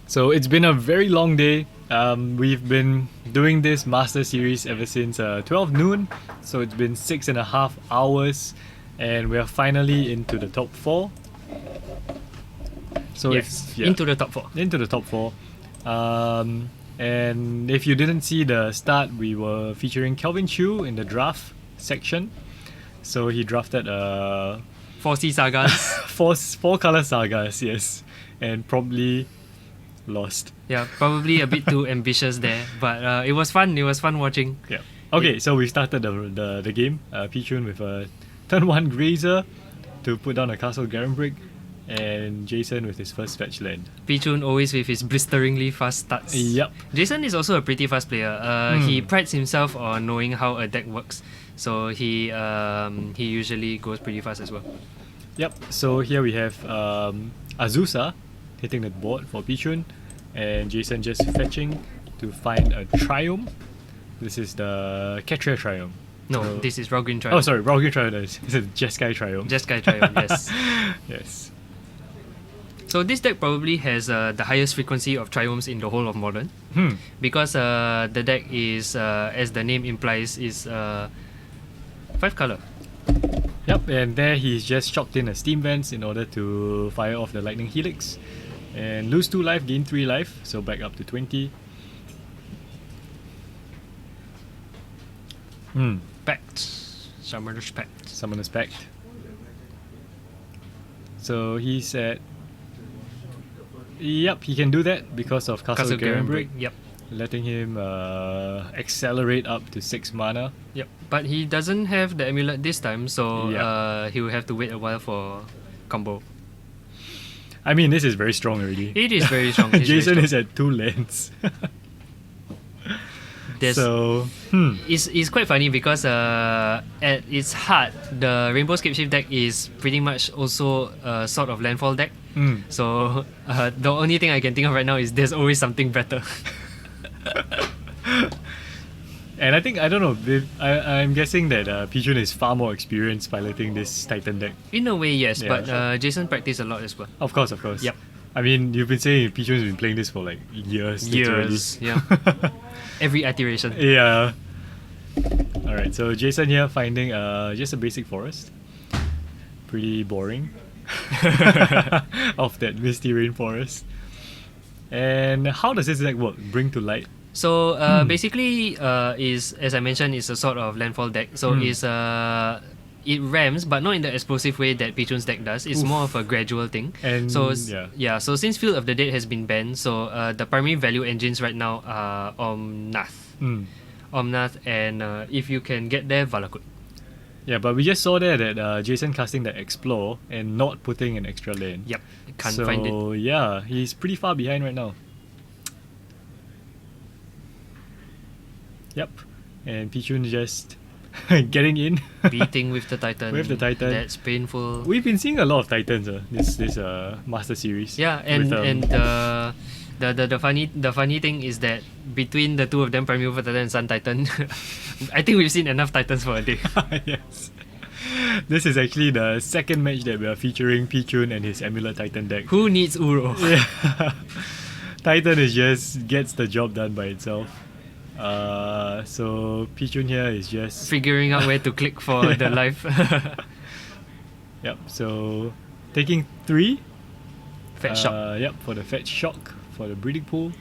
So it's been a very long day. We've been doing this Master Series ever since 12 noon. So it's been 6.5 hours, and we are finally into the top 4. So Yes, into the top 4. Into the top 4. And if you didn't see the start, we were featuring Kelvin Chu in the draft section. So he drafted 4C sagas. four color sagas, yes, and promptly lost. Yeah, probably a bit too ambitious there, but it was fun. It was fun watching. Yeah. Okay, so we started the game. Pichuon with a turn 1 Grazer to put down a Castle Garenbrig, and Jason with his first fetch land. Pichuon always with his blisteringly fast starts. Yep. Jason is also a pretty fast player. He prides himself on knowing how a deck works, so he usually goes pretty fast as well. Yep. So here we have Azusa hitting the board for Pichuon, and Jason just fetching to find a Triumph. This is the Ketria Triumph. No, So- this is Rogrin Oh, Triumph. sorry, Rocky Triumph. It's a Jeskai Triumph. Jeskai Triumph, yes. Yes. So this deck probably has the highest frequency of triumphs in the whole of Modern, because the deck is, as the name implies, is 5 color. Yep, and there he's just chopped in a Steam Vents in order to fire off the Lightning Helix. And lose 2 life, gain 3 life, so back up to 20. Pact. Summoner's Pact. Summoner's Pact. So he's at... Yep, he can do that because of Castle Garenbrig, Yep. letting him accelerate up to 6 mana. Yep. But he doesn't have the amulet this time, so Yeah. he will have to wait a while for combo. I mean, this is very strong already. It is very strong. It's very Jason strong. is at 2 lands. There's- So, It's quite funny because at its heart, the Rainbow Scapeshift deck is pretty much also a sort of landfall deck. So the only thing I can think of right now is there's always something better. and I don't know, I'm guessing that Pichuon is far more experienced piloting this Titan deck. In a way, yes, Yeah. but Jason practiced a lot as well. Of course, of course. Yep. I mean, you've been saying Pichuon's been playing this for like years. literally. Yeah. Every iteration. Yeah. Alright, so Jason here finding just a basic forest. Pretty boring. Of that misty rainforest. And how does this deck work? Bring to light? So basically, is as I mentioned, it's a sort of landfall deck. So it rams, but not in the explosive way that Pichuon's deck does. It's more of a gradual thing. And So yeah. So since Field of the Dead has been banned, so the primary value engines right now are Omnath, and if you can get there, Valakut. Yeah, but we just saw there that Jason casting the Explore and not putting an extra lane. Yep, can't So find it. yeah, he's pretty far behind right now. Yep, and Pichuon just getting in. Beating with the Titan. With the Titan. That's painful. We've been seeing a lot of Titans this Master Series. Yeah, and with, the funny thing is that between the two of them, Primeval Titan and Sun Titan, I think we've seen enough Titans for a day. yes. This is actually the second match that we are featuring Pichuon and his Amulet Titan deck. Who needs Uro? Yeah. Titan is just gets the job done by itself. So Pichuon here is just Figuring out where to click for the life. Yep, so taking 3. Fetch Shock Yep, for the fetch shock for the breeding pool.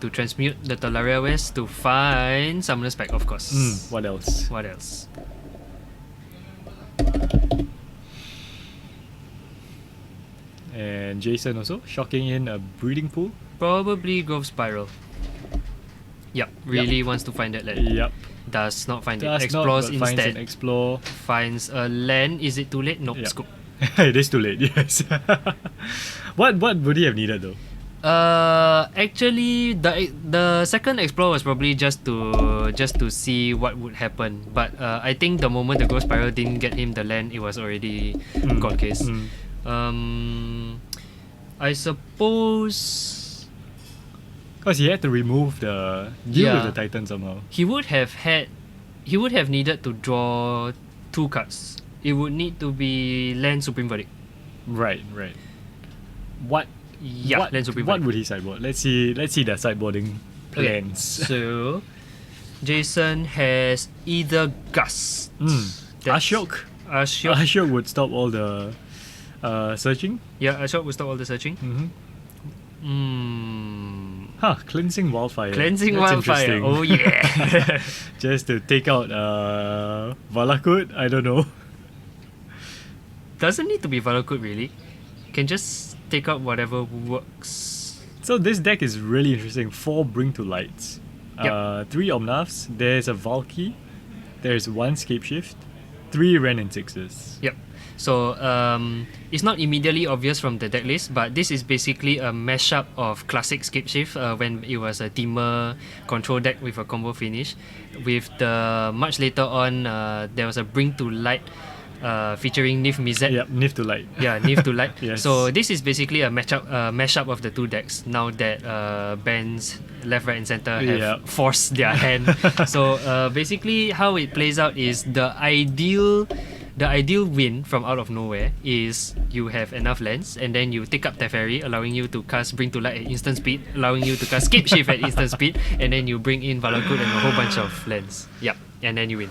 to transmute the Talaria West to find Summoner's Pact, of course. What else? What else? And Jason also shocking in a breeding pool. Probably Grove Spiral. Yep, really wants to find that land. Yep. Does not find Does it. Explores not, but finds instead. an explore. Finds a land. Is it too late? Nope. Yep. Scoop. It is too late, yes. What would he have needed though? Actually, the second explore was probably just to see what would happen. But I think the moment the Ghost Spiral didn't get him the land, it was already God case. I suppose Because he had to remove the deal Yeah. with the Titan somehow. he would have needed to draw 2 cards. It would need to be land Supreme Verdict. Right. What Yeah, what, lands will be what void. would he sideboard? Let's see the sideboarding Okay, plans. so Jason has either Gust. That's- Ashok. Ashok. Ashok would stop all the searching. Yeah, Ashok will stop all the searching. Cleansing Wildfire. Cleansing That's Wildfire. interesting. Oh yeah. Just to take out Valakut, I don't know. Doesn't need to be Valakut really. Can just take out whatever works. So this deck is really interesting. 4 Bring to Lights. Yep. 3 Omnaths. There's a Valky. There's 1 Scapeshift. 3 Ren and 6s. Yep. So it's not immediately obvious from the deck list, but this is basically a mashup of classic Scapeshift when it was a Teamer control deck with a combo finish. With the much later on, there was a Bring to Light featuring Nif Mizet. Yep, Nif to Light. Yeah, Nif to Light. Yes. So this is basically a mashup of the two decks. Now that bands left, right, and center have Yep. forced their hand. So basically, how it plays out is the ideal win from out of nowhere is you have enough lands and then you take up Teferi, allowing you to cast Bring to Light at instant speed, allowing you to cast Scapeshift at instant speed, and then you bring in Valakut and a whole bunch of lands. Yep, and then you win.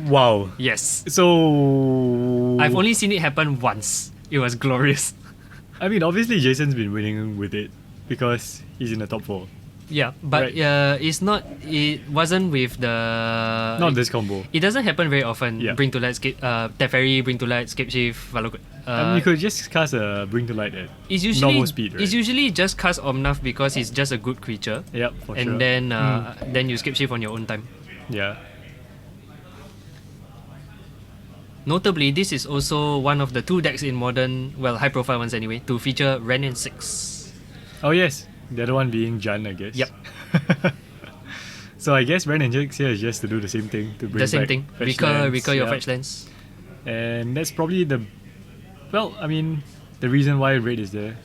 Wow. Yes. So I've only seen it happen once. It was glorious. I mean, obviously Jason's been winning with it because he's in the top 4. Yeah, but Right. it wasn't with the... Not this combo. It doesn't happen very often. Yeah. Bring to Light, Teferi, Bring to Light, Scapeshift, Valakut. You could just cast a Bring to Light at It's usually normal speed, right? It's usually just cast Omnath because he's just a good creature, Yep, for and sure. then you Scapeshift on your own time. Yeah. Notably, this is also one of the 2 decks in Modern, well, high-profile ones anyway, to feature Ren and 6. Oh yes, the other one being Jan, I guess. Yep. So I guess Ren and 6 here is just to do the same thing, to bring The same back thing. fetch Recur lands, your yeah. fetch lands. And that's probably the reason why red is there.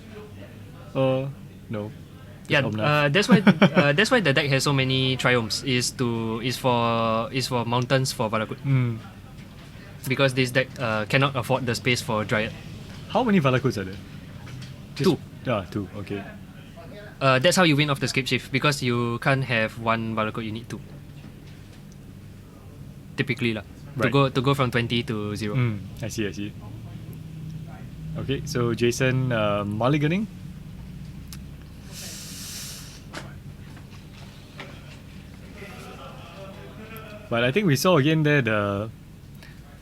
No. Yeah, Just Omnath. that's why the deck has so many triomes. Is for mountains for Valakut, because this deck cannot afford the space for Dryad. How many Valakuts are there? 2. 2, okay. That's how you win off the Scapeshift, because you can't have 1 Valakut. You need 2. Typically lah. Right. To go from 20 to 0. I see. Okay, so Jason mulliganing. But I think we saw again there the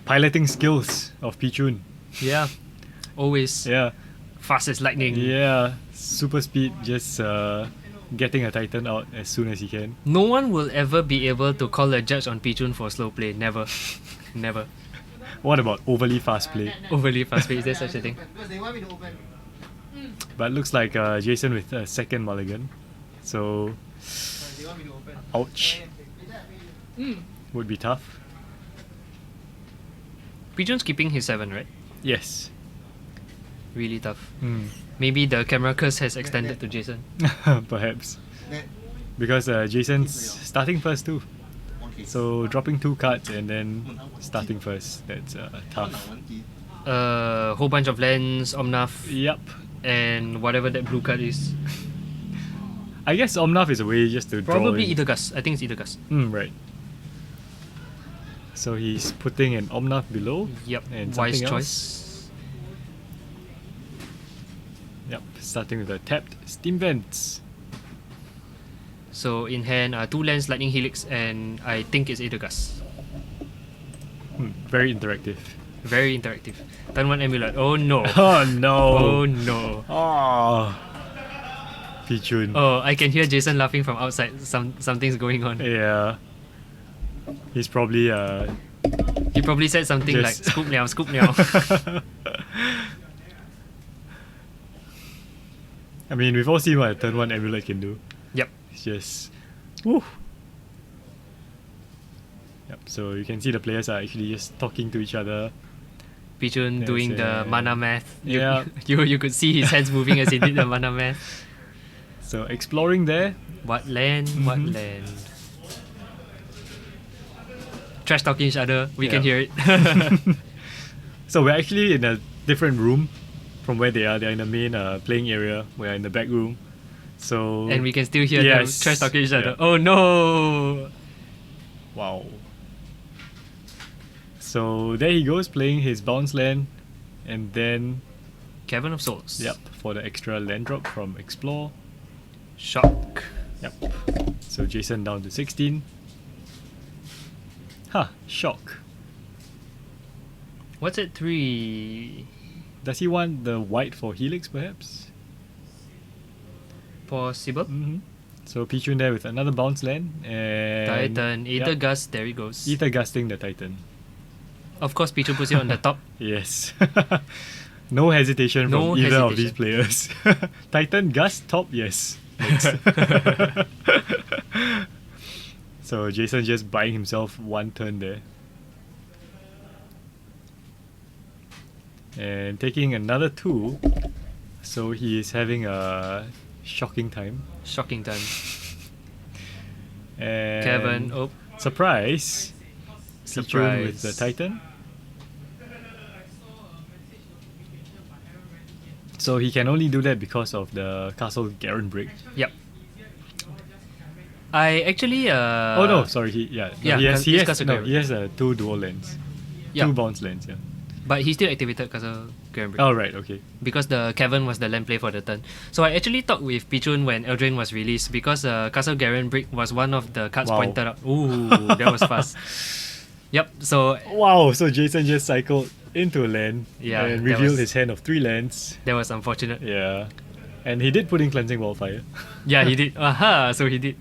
piloting skills of Pichuon. Yeah, always Yeah, fast as lightning. yeah, super speed, just getting a Titan out as soon as he can. No one will ever be able to call a judge on Pichuon for slow play. Never. Never. What about overly fast play? Overly fast play. Is there such a thing? Because they want me to open. But looks like Jason with a second mulligan. So, They want me to open. ouch. Would be tough. Pichuon's keeping his 7, right? Yes. Really tough. Maybe the camera curse has extended to Jason. Perhaps. That Because Jason's starting first too. one case. So dropping 2 cards and then starting first. That's tough. One key. Whole bunch of lands, Omnath, Yep. and whatever that blue card is. I guess Omnath is a way just to draw Probably in. either Gus. I think it's either Gus. Right. So he's putting an Omnath below. Yep. And Wise something choice. Yep. Starting with the tapped Steam Vents. So in hand, 2 lands, Lightning Helix, and I think it's either Gus. Very interactive. Very interactive. Turn 1 Amulet. Oh no. Oh no! Oh no. Oh. Pichuon. Oh, I can hear Jason laughing from outside. Something's going on. Yeah. He's probably He probably said something like Just- "scoop now, scoop now." I mean, we've all seen what a turn 1 Amulet can do. Yep. It's just... Woo! Yep, so you can see the players are actually just talking to each other. Pichuon Yes, doing yeah. the mana math. Yeah. You could see his hands moving as he did the mana math. So exploring there. What land? What Mhm. land? Trash talking each other. We can Yeah. hear it. So we're actually in a different room from where they are. They're in the main playing area. We're in the back room. So And we can still hear them Yes. trash talking each other. Yeah. Oh no! wow. So there he goes playing his bounce land, and then Cavern of Souls. yep, for the extra land drop from Explore. Shock. Yep. So Jason down to 16. Shock. What's at 3? Does he want the white for Helix perhaps? Possible. Mm-hmm. So Pichuon there with another bounce land and Titan. Aether yep, Gust. There he goes. Ether Gusting the Titan. Of course, Pichu puts it on the top. Yes. No hesitation No from either of these hesitation. players. Titan Gust top, yes. Next. So Jason just buying himself one turn there. And taking another 2. So he is having a shocking time. Shocking time. And Cavern. Oh, surprise. Pichuon with the surprise. Titan. So he can only do that because of the Castle Garen break. Yep. I actually. Oh no, sorry. He it's has Castle no, Garen. he has 2 dual lands, Yeah. 2 bounce lands. Yeah. But he still activated Castle Garen Break Oh right, okay. because the Cavern was the land play for the turn. So I actually talked with Pichuon when Eldraine was released because Castle Garen Break was one of the cards Wow. pointed out. Ooh, that was fast. Yep. So Wow, so Jason just cycled into a land Yeah, and that revealed was- his hand of 3 lands. that was unfortunate. Yeah, and he did put in Cleansing Wildfire. Yeah, he did. Aha! So he did.